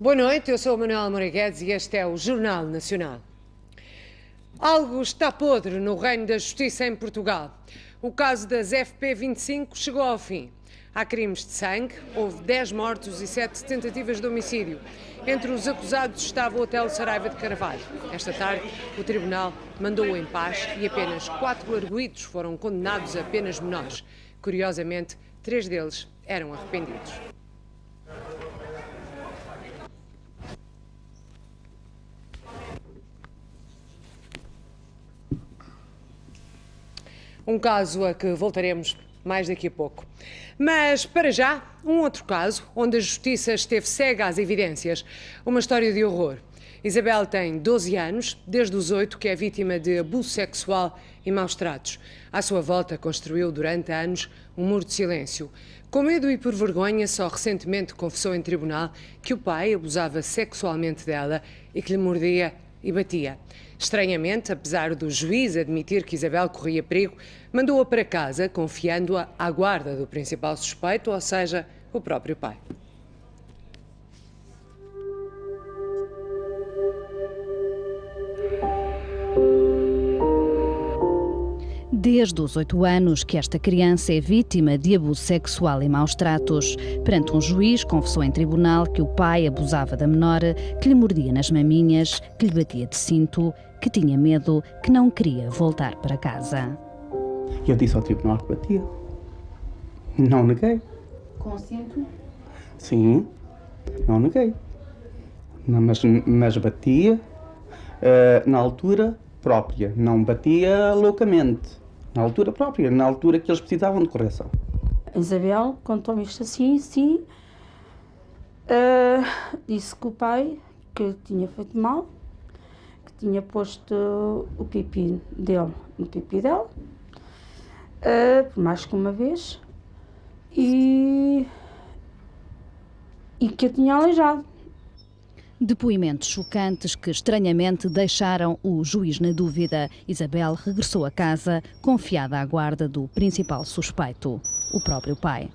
Boa noite, eu sou o Manuel Moura Guedes e este é o Jornal Nacional. Algo está podre no reino da justiça em Portugal. O caso das FP25 chegou ao fim. Há crimes de sangue, houve 10 mortos e 7 tentativas de homicídio. Entre os acusados estava o Hotel Saraiva de Carvalho. Esta tarde, o tribunal mandou-o em paz e apenas 4 arguidos foram condenados a penas menores. Curiosamente, 3 deles eram arrependidos. Um caso a que voltaremos mais daqui a pouco. Mas, para já, um outro caso, onde a justiça esteve cega às evidências. Uma história de horror. Isabel tem 12 anos, desde os 8 que é vítima de abuso sexual e maus tratos. À sua volta, construiu durante anos um muro de silêncio. Com medo e por vergonha, só recentemente confessou em tribunal que o pai abusava sexualmente dela e que lhe mordia e batia. Estranhamente, apesar do juiz admitir que Isabel corria perigo, mandou-a para casa, confiando-a à guarda do principal suspeito, ou seja, o próprio pai. Desde os 8 anos que esta criança é vítima de abuso sexual e maus tratos. Perante um juiz, confessou em tribunal que o pai abusava da menor, que lhe mordia nas maminhas, que lhe batia de cinto, que tinha medo, que não queria voltar para casa. Eu disse ao tribunal que batia. Não neguei. Com cinto? Sim, não neguei. Mas batia na altura própria, não batia loucamente. Na altura própria, na altura que eles precisavam de correção. Isabel contou-me isto assim, disse que o pai que tinha feito mal, que tinha posto o pipi dele no pipi dela, por mais que uma vez, e que a tinha aleijado. Depoimentos chocantes que estranhamente deixaram o juiz na dúvida. Isabel regressou a casa, confiada à guarda do principal suspeito, o próprio pai.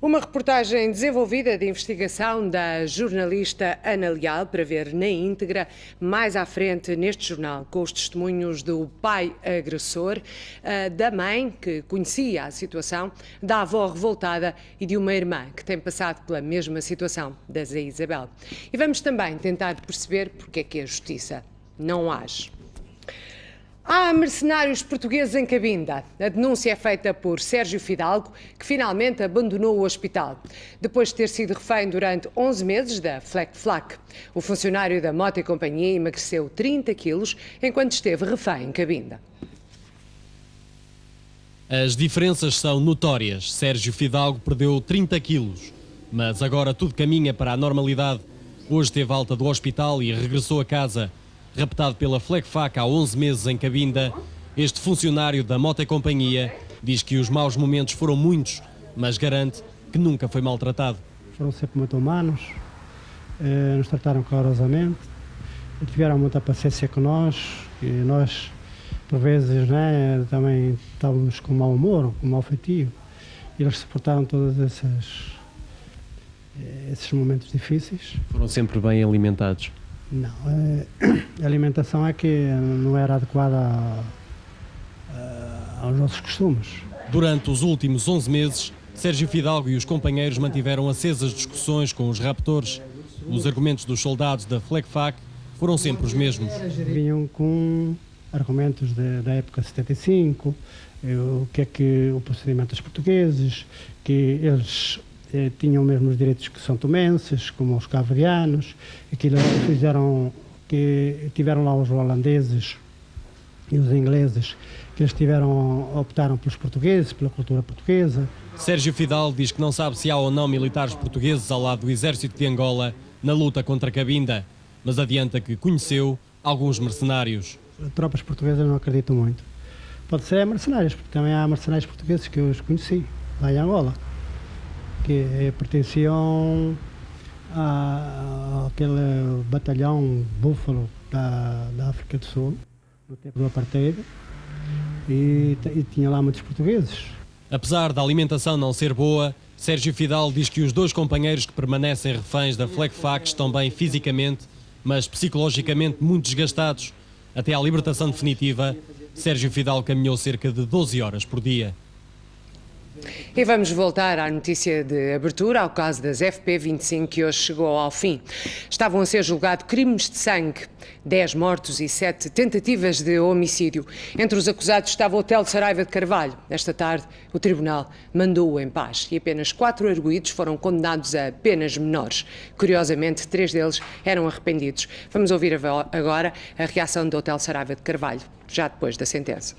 Uma reportagem desenvolvida de investigação da jornalista Ana Leal, para ver na íntegra, mais à frente neste jornal, com os testemunhos do pai agressor, da mãe que conhecia a situação, da avó revoltada e de uma irmã que tem passado pela mesma situação da Zé Isabel. E vamos também tentar perceber porque é que a justiça não age. Há mercenários portugueses em Cabinda. A denúncia é feita por Sérgio Fidalgo, que finalmente abandonou o hospital, depois de ter sido refém durante 11 meses da Fleck-Flack. O funcionário da Moto e Companhia emagreceu 30 quilos enquanto esteve refém em Cabinda. As diferenças são notórias. Sérgio Fidalgo perdeu 30 quilos, mas agora tudo caminha para a normalidade. Hoje teve alta do hospital e regressou a casa. Raptado pela Fleck-Flack há 11 meses em Cabinda, este funcionário da Moto e Companhia diz que os maus momentos foram muitos, mas garante que nunca foi maltratado. Foram sempre muito humanos, nos trataram calorosamente, tiveram muita paciência com nós, e nós, por vezes, né, também estávamos com mau humor, com mau feitio, e eles suportaram todos esses momentos difíceis. Foram sempre bem alimentados? Não, a alimentação é que não era adequada aos nossos costumes. Durante os últimos 11 meses, Sérgio Fidalgo e os companheiros mantiveram acesas discussões com os raptores. Os argumentos dos soldados da Fleck-Flack foram sempre os mesmos. Vinham com argumentos da época 75, o que é que o procedimento dos portugueses, que eles tinham mesmo os direitos que são tomenses, como os cabo-verdianos, que tiveram lá os holandeses e os ingleses, que eles optaram pelos portugueses, pela cultura portuguesa. Sérgio Fidalgo diz que não sabe se há ou não militares portugueses ao lado do exército de Angola na luta contra Cabinda, mas adianta que conheceu alguns mercenários. Tropas portuguesas não acredito muito. Pode ser mercenários, porque também há mercenários portugueses que eu os conheci, lá em Angola. que pertenciam àquele batalhão Búfalo da África do Sul, no tempo do apartheid, e tinha lá muitos portugueses. Apesar da alimentação não ser boa, Sérgio Fidalgo diz que os 2 companheiros que permanecem reféns da FLEGFAC estão bem fisicamente, mas psicologicamente muito desgastados. Até à libertação definitiva, Sérgio Fidalgo caminhou cerca de 12 horas por dia. E vamos voltar à notícia de abertura, ao caso das FP25, que hoje chegou ao fim. Estavam a ser julgados crimes de sangue, 10 mortos e 7 tentativas de homicídio. Entre os acusados estava o Otelo Saraiva de Carvalho. Esta tarde, o tribunal mandou-o em paz e apenas 4 arguidos foram condenados a penas menores. Curiosamente, 3 deles eram arrependidos. Vamos ouvir agora a reação do Otelo Saraiva de Carvalho, já depois da sentença.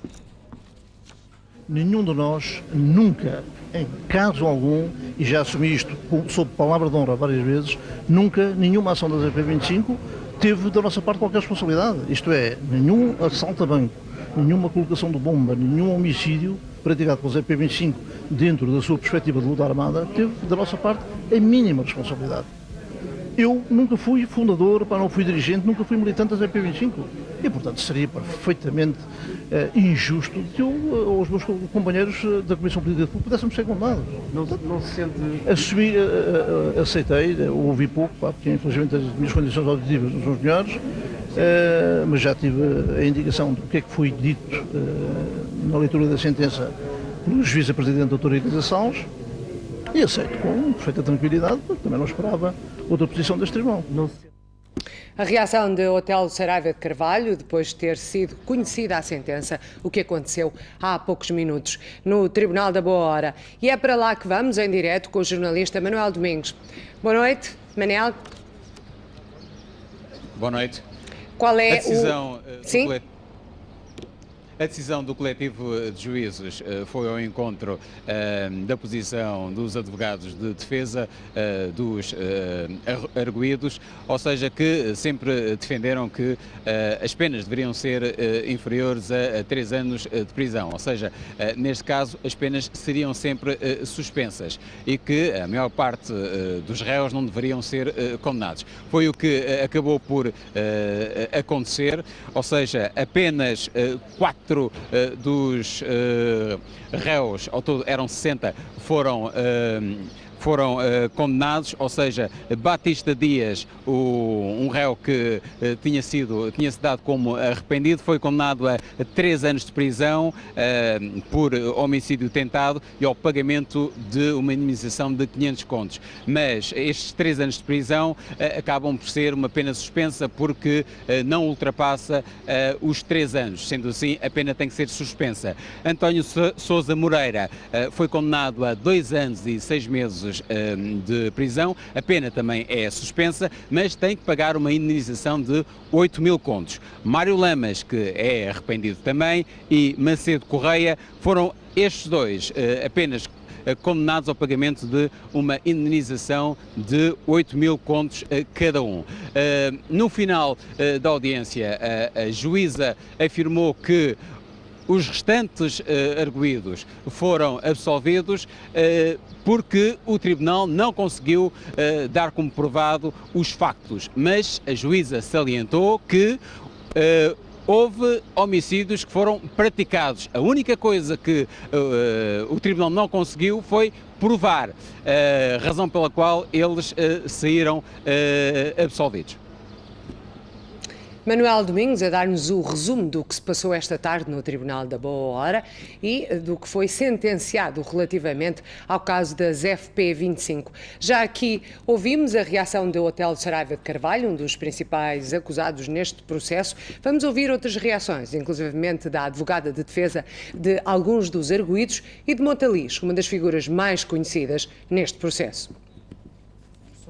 Nenhum de nós, nunca, em caso algum, e já assumi isto sob palavra de honra várias vezes, nunca nenhuma ação das FP25 teve da nossa parte qualquer responsabilidade. Isto é, nenhum assalto a banco, nenhuma colocação de bomba, nenhum homicídio praticado pelas FP25 dentro da sua perspectiva de luta armada teve da nossa parte a mínima responsabilidade. Eu nunca fui fundador, não fui dirigente, nunca fui militante das FP25 e, portanto, seria perfeitamente injusto que eu ou os meus companheiros da Comissão Política de Fogo pudéssemos ser condenados. Não se sente... Assumi, aceitei, ouvi pouco, porque infelizmente as minhas condições auditivas não são as melhores, mas já tive a indicação do que é que foi dito na leitura da sentença pelo juiz-presidente Dr. Rita Salles e aceito com perfeita tranquilidade, porque também não esperava outra posição deste tribunal. A reação de Otelo Saraiva de Carvalho, depois de ter sido conhecida a sentença, o que aconteceu há poucos minutos no Tribunal da Boa Hora. E é para lá que vamos, em direto, com o jornalista Manuel Domingos. Boa noite, Manel. Boa noite. Qual é a decisão Sim? A decisão do coletivo de juízes foi ao encontro da posição dos advogados de defesa dos arguidos, ou seja, que sempre defenderam que as penas deveriam ser inferiores a 3 anos de prisão, ou seja, neste caso as penas seriam sempre suspensas e que a maior parte dos réus não deveriam ser condenados. Foi o que acabou por acontecer, ou seja, apenas 4 dos réus, ao todo eram 60, foram condenados, ou seja, Batista Dias, um réu que tinha-se dado como arrependido, foi condenado a 3 anos de prisão por homicídio tentado e ao pagamento de uma indemnização de 500 contos. Mas estes 3 anos de prisão acabam por ser uma pena suspensa porque não ultrapassa os 3 anos, sendo assim a pena tem que ser suspensa. António Sousa Moreira foi condenado a 2 anos e 6 meses de prisão, a pena também é suspensa, mas tem que pagar uma indemnização de 8.000 contos. Mário Lamas, que é arrependido também, e Macedo Correia, foram estes dois apenas condenados ao pagamento de uma indemnização de 8.000 contos cada um. No final da audiência, a juíza afirmou que os restantes arguidos foram absolvidos porque o Tribunal não conseguiu dar como provado os factos, mas a juíza salientou que houve homicídios que foram praticados. A única coisa que o Tribunal não conseguiu foi provar a razão pela qual eles saíram absolvidos. Manuel Domingos a dar-nos o resumo do que se passou esta tarde no Tribunal da Boa Hora e do que foi sentenciado relativamente ao caso das FP25. Já aqui ouvimos a reação de Otelo Saraiva de Carvalho, um dos principais acusados neste processo. Vamos ouvir outras reações, inclusivamente da advogada de defesa de alguns dos arguidos e de Montalis, uma das figuras mais conhecidas neste processo.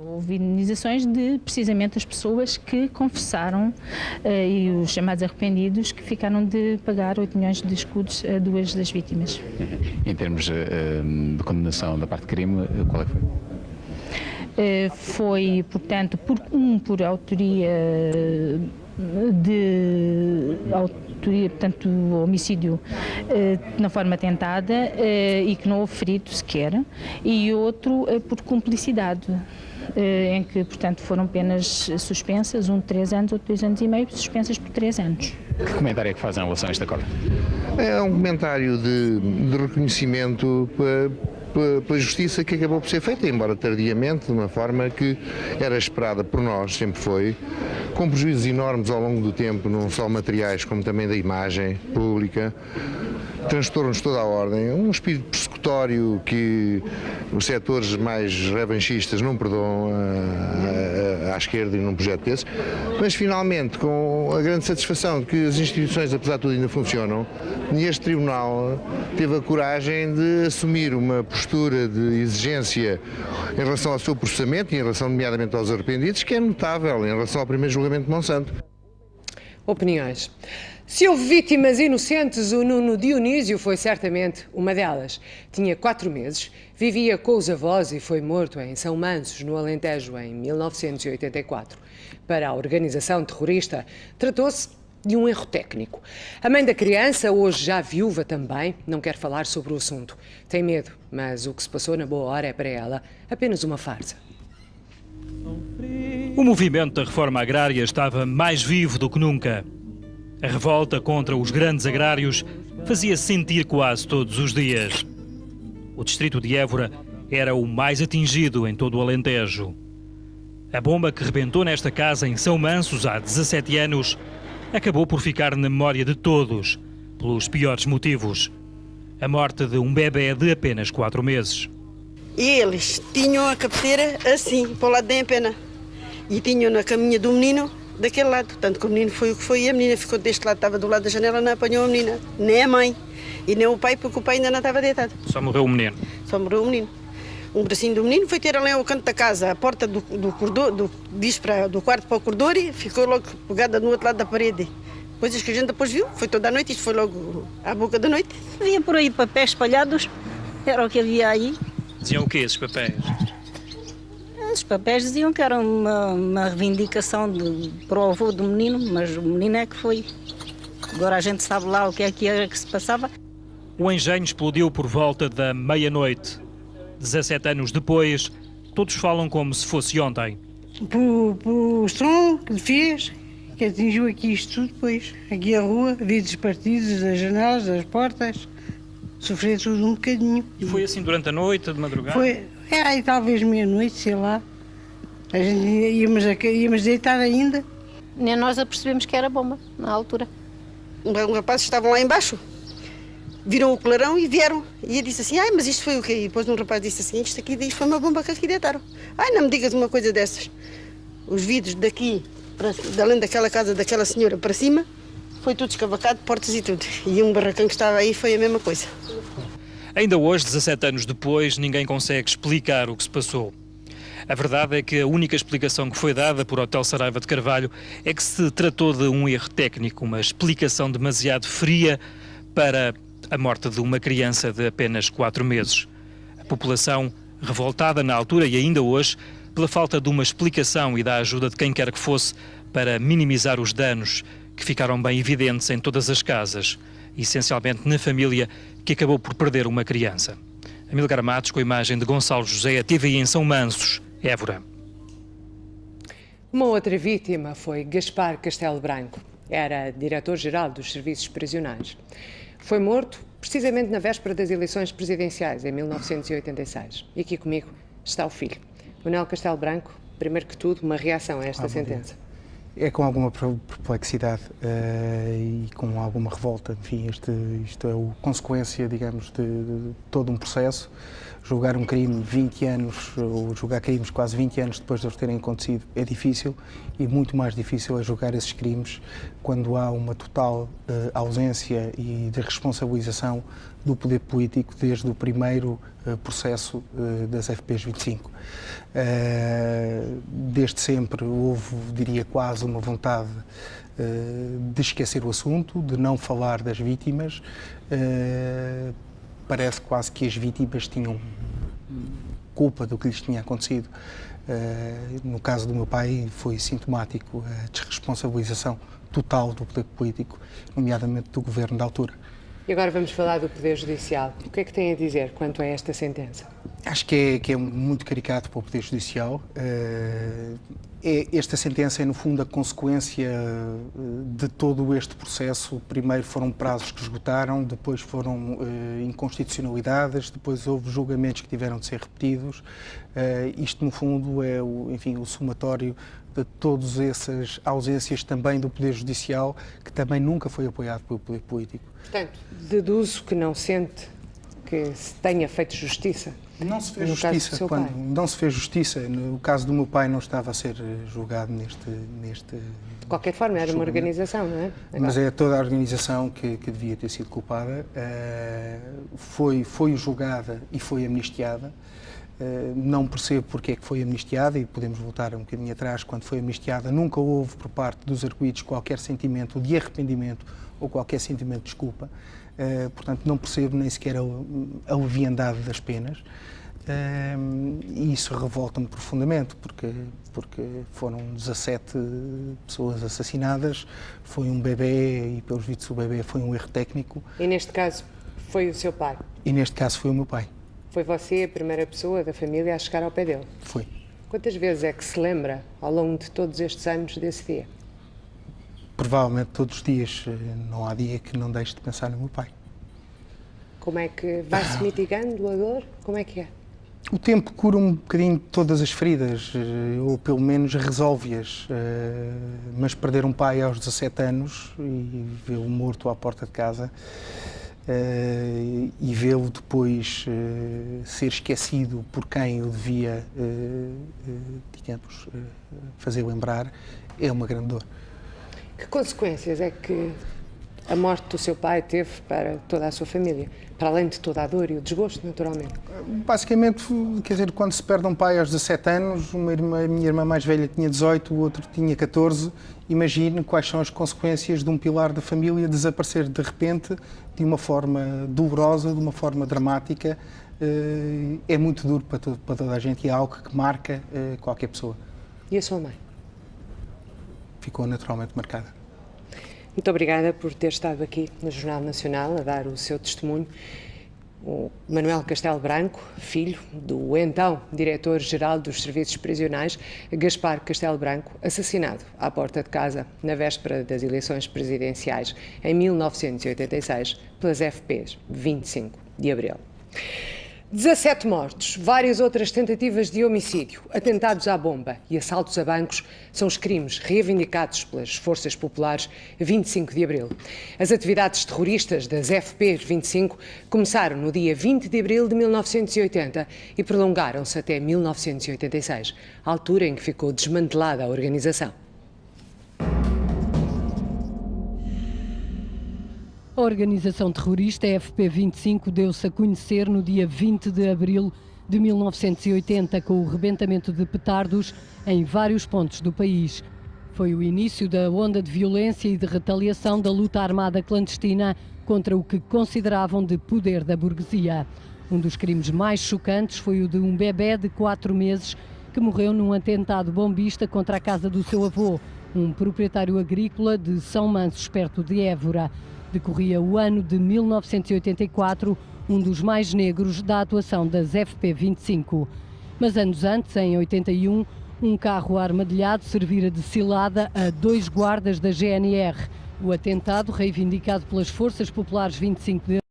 Houve indenizações de, precisamente, as pessoas que confessaram e os chamados arrependidos que ficaram de pagar 8 milhões de escudos a 2 das vítimas. Em termos de condenação da parte de crime, qual é que foi? Foi, portanto, por autoria portanto, homicídio na forma tentada e que não houve ferido sequer, e outro por cumplicidade, em que, portanto, foram penas suspensas, um de 3 anos, outro de 2 anos e meio, suspensas por 3 anos. Que comentário é que faz em relação a este acordo? É um comentário de reconhecimento pela justiça que acabou por ser feita, embora tardiamente, de uma forma que era esperada por nós, sempre foi, com prejuízos enormes ao longo do tempo, não só materiais como também da imagem pública, transtornos de toda a ordem, um espírito persecutório que os setores mais revanchistas não perdoam à esquerda e num projeto desse, mas finalmente com a grande satisfação de que as instituições, apesar de tudo, ainda funcionam, e este Tribunal teve a coragem de assumir uma postura de exigência em relação ao seu processamento e em relação, nomeadamente, aos arrependidos, que é notável em relação ao primeiro julgamento de Monsanto. Opiniões. Se houve vítimas inocentes, o Nuno Dionísio foi certamente uma delas. Tinha 4 meses, vivia com os avós e foi morto em São Mansos, no Alentejo, em 1984. Para a organização terrorista, tratou-se de um erro técnico. A mãe da criança, hoje já viúva também, não quer falar sobre o assunto. Tem medo, mas o que se passou na boa hora é para ela apenas uma farsa. O movimento da reforma agrária estava mais vivo do que nunca. A revolta contra os grandes agrários fazia-se sentir quase todos os dias. O distrito de Évora era o mais atingido em todo o Alentejo. A bomba que rebentou nesta casa em São Mansos há 17 anos acabou por ficar na memória de todos, pelos piores motivos. A morte de um bebê de apenas 4 meses. Eles tinham a cabeceira assim, para o lado da empena. E tinham na caminha do menino daquele lado. Tanto que o menino foi o que foi e a menina ficou deste lado, estava do lado da janela, não apanhou a menina. Nem a mãe. E nem o pai, porque o pai ainda não estava deitado. Só morreu o menino? Só morreu o menino. Um bracinho do menino foi ter ali ao canto da casa, a porta do corredor, do quarto para o corredor, e ficou logo pegada no outro lado da parede. Coisas que a gente depois viu, foi toda a noite, isto foi logo à boca da noite. Havia por aí papéis espalhados, era o que havia aí. Diziam o quê esses papéis? Os papéis diziam que era uma reivindicação para o avô do menino, mas o menino é que foi. Agora a gente sabe lá o que era que se passava. O engenho explodiu por volta da meia-noite. 17 anos depois, todos falam como se fosse ontem. Por som que fez, que atingiu aqui isto tudo depois. Aqui a rua, vidros partidos, das janelas, das portas, sofreu tudo um bocadinho. E foi assim durante a noite, de madrugada? Foi, aí talvez meia-noite, sei lá. A gente íamos deitar ainda. Nem nós apercebemos que era bomba, na altura. Os rapazes estavam lá embaixo, viram o clarão e vieram. E eu disse assim, mas isto foi o quê? E depois um rapaz disse assim, isto aqui foi uma bomba que aqui deitaram. Não me digas uma coisa dessas. Os vidros daqui, além daquela casa daquela senhora para cima, foi tudo escavacado, portas e tudo. E um barracão que estava aí foi a mesma coisa. Ainda hoje, 17 anos depois, ninguém consegue explicar o que se passou. A verdade é que a única explicação que foi dada por Hotel Saraiva de Carvalho é que se tratou de um erro técnico, uma explicação demasiado fria para a morte de uma criança de apenas 4 meses. A população, revoltada na altura e ainda hoje, pela falta de uma explicação e da ajuda de quem quer que fosse para minimizar os danos que ficaram bem evidentes em todas as casas, essencialmente na família que acabou por perder uma criança. Amílcar Matos, com a imagem de Gonçalo José, a TVI em São Mansos, Évora. Uma outra vítima foi Gaspar Castelo Branco. Era diretor-geral dos serviços prisionais. Foi morto precisamente na véspera das eleições presidenciais, em 1986. E aqui comigo está o filho. Manuel Castelo Branco, primeiro que tudo, uma reação a esta sentença. É com alguma perplexidade e com alguma revolta. Enfim, isto é a consequência, digamos, de todo um processo. Julgar um crime 20 anos, ou julgar crimes quase 20 anos depois de eles terem acontecido, é difícil, e muito mais difícil é julgar esses crimes quando há uma total ausência e de responsabilização do poder político desde o primeiro processo das FPs 25. Desde sempre houve, diria, quase uma vontade de esquecer o assunto, de não falar das vítimas. Parece quase que as vítimas tinham culpa do que lhes tinha acontecido. No caso do meu pai foi sintomático a desresponsabilização total do poder político, nomeadamente do governo da altura. E agora vamos falar do Poder Judicial. O que é que tem a dizer quanto a esta sentença? Acho que é muito caricato para o Poder Judicial. Esta sentença é, no fundo, a consequência de todo este processo. Primeiro foram prazos que esgotaram, depois foram inconstitucionalidades, depois houve julgamentos que tiveram de ser repetidos. Isto, no fundo, é o somatório de todas essas ausências também do Poder Judicial, que também nunca foi apoiado pelo Poder Político. Portanto, deduzo que não sente que se tenha feito justiça. Não se fez justiça. Não se fez justiça. No caso do meu pai não estava a ser julgado neste de qualquer forma, era uma organização, não é? Mas é toda a organização que devia ter sido culpada. Foi julgada e foi amnistiada. Não percebo porque é que foi amnistiada, e podemos voltar um bocadinho atrás. Quando foi amnistiada, nunca houve por parte dos arguidos qualquer sentimento de arrependimento ou qualquer sentimento de desculpa. Portanto, não percebo nem sequer a leviandade das penas. E isso revolta-me profundamente, porque foram 17 pessoas assassinadas, foi um bebê e, pelos vistos, o bebê foi um erro técnico. E neste caso foi o seu pai? E neste caso foi o meu pai. Foi você a primeira pessoa da família a chegar ao pé dele? Foi. Quantas vezes é que se lembra, ao longo de todos estes anos, desse dia? Provavelmente todos os dias. Não há dia que não deixe de pensar no meu pai. Como é que vai-se mitigando a dor? Como é que é? O tempo cura um bocadinho todas as feridas, ou pelo menos resolve-as. Mas perder um pai aos 17 anos e vê-lo morto à porta de casa, e vê-lo depois ser esquecido por quem o devia, digamos, fazer lembrar, é uma grande dor. Que consequências é que a morte do seu pai teve para toda a sua família? Para além de toda a dor e o desgosto, naturalmente. Basicamente, quer dizer, quando se perde um pai aos 17 anos, a minha irmã mais velha tinha 18, o outro tinha 14, imagine quais são as consequências de um pilar da família desaparecer de repente, de uma forma dolorosa, de uma forma dramática. É muito duro para toda a gente e é algo que marca qualquer pessoa. E a sua mãe? Ficou naturalmente marcada. Muito obrigada por ter estado aqui no Jornal Nacional a dar o seu testemunho. O Manuel Castelo Branco, filho do então diretor-geral dos Serviços Prisionais, Gaspar Castelo Branco, assassinado à porta de casa na véspera das eleições presidenciais em 1986 pelas FPs, 25 de abril. 17 mortos, várias outras tentativas de homicídio, atentados à bomba e assaltos a bancos são os crimes reivindicados pelas Forças Populares 25 de abril. As atividades terroristas das FPs 25 começaram no dia 20 de abril de 1980 e prolongaram-se até 1986, a altura em que ficou desmantelada a organização. A organização terrorista FP25 deu-se a conhecer no dia 20 de abril de 1980 com o rebentamento de petardos em vários pontos do país. Foi o início da onda de violência e de retaliação da luta armada clandestina contra o que consideravam de poder da burguesia. Um dos crimes mais chocantes foi o de um bebé de 4 meses que morreu num atentado bombista contra a casa do seu avô, um proprietário agrícola de São Mansos, perto de Évora. Decorria o ano de 1984, um dos mais negros da atuação das FP25. Mas anos antes, em 81, um carro armadilhado servira de cilada a 2 guardas da GNR. O atentado, reivindicado pelas Forças Populares 25 de